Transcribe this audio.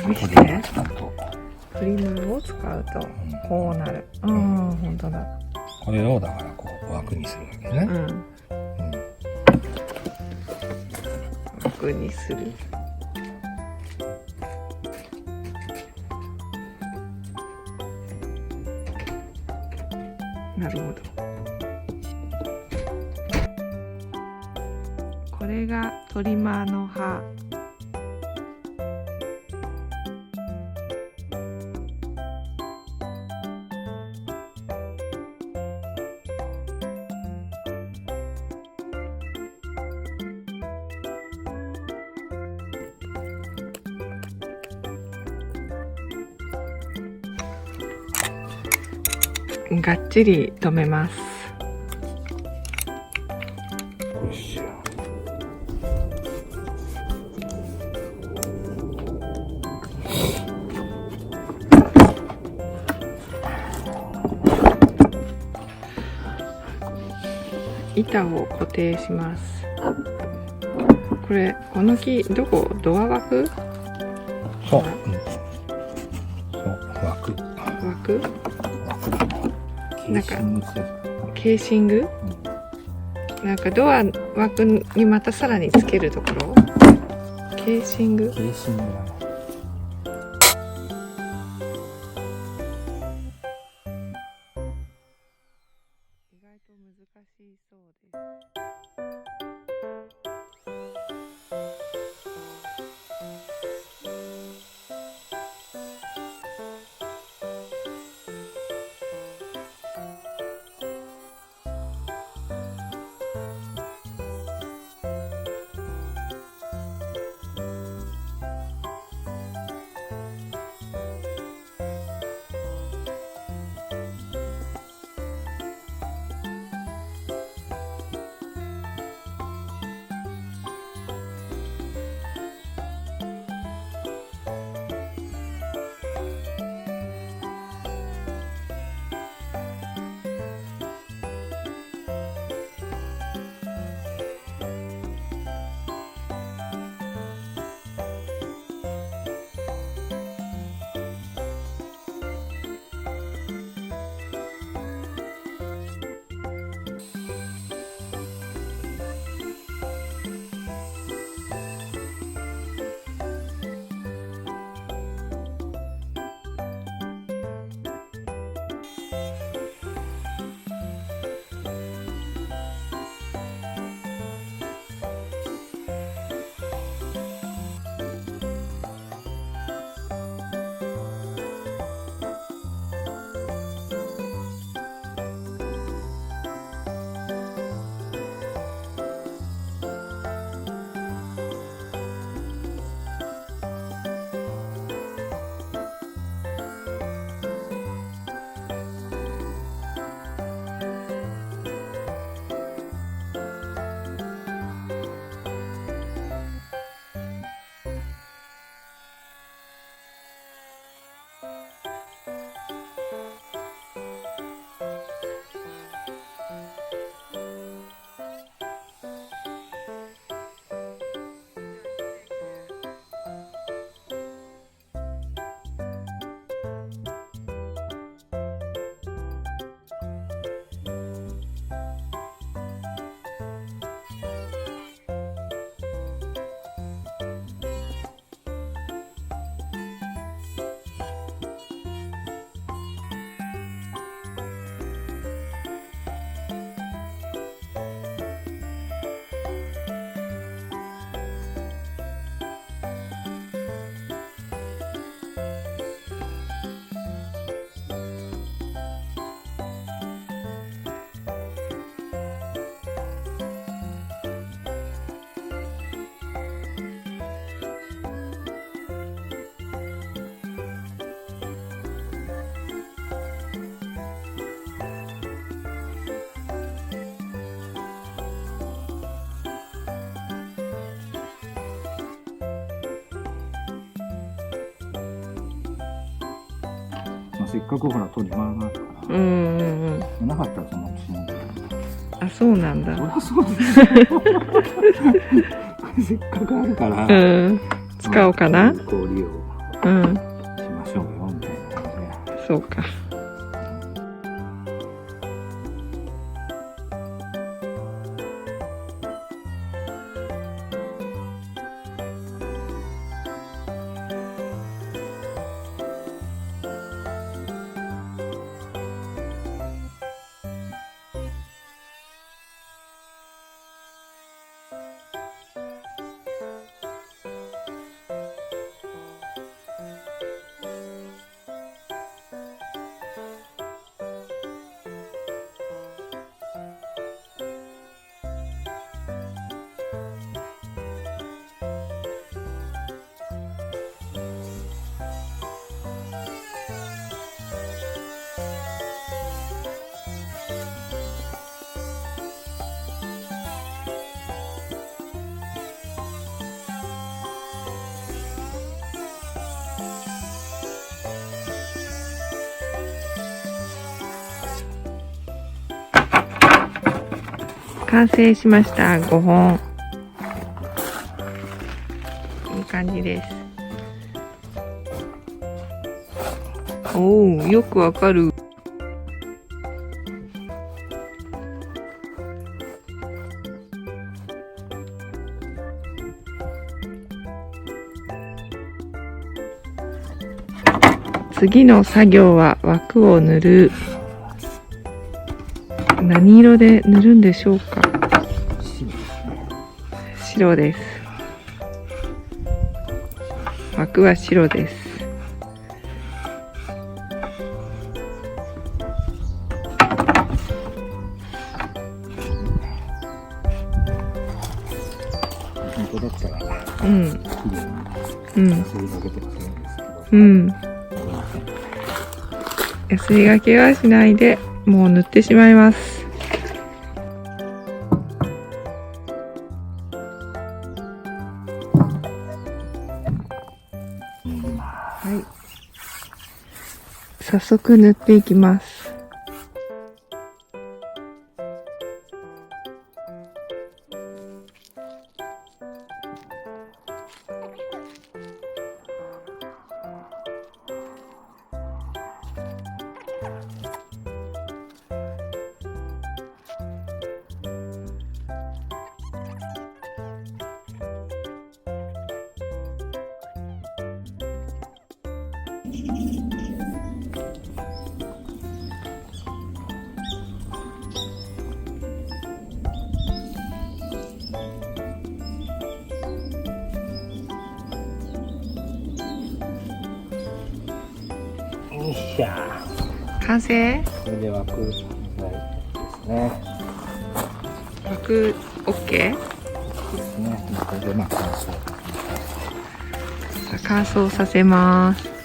見せて。トリマーを使うとこうなる。本当だ。これをだからこう枠にするわけね。枠にする。なるほど。これがトリマーの刃。がっちり留めます。よし。板を固定します。これ、この木どこ？ドア枠？そう。そう枠。枠？なんかケーシング？なんかドア枠にまたさらにつけるところ？ケーシング？ケーシングだね。意外と難しいそうです。せっかくほらトリマーがあるから、なかったらそのうちも。あ、そうなんだ。そりゃそうですよ。せっかくあるから、使おうかな。有効利用。うんしましょうよみたいな感じで。そうか。完成しました。5本。いい感じです。おお、よくわかる。次の作業は枠を塗る。何色で塗るんでしょうか。白です。枠は白です。本当だったら、うん。綺麗にうん。やすりがけとかするんですけど。うん。やすりがけはしないで、もう塗ってしまいます。はい。早速塗っていきます。よいしょ。完成？これで枠材ですね。枠 OK？ ですね。これで乾燥。乾燥させます。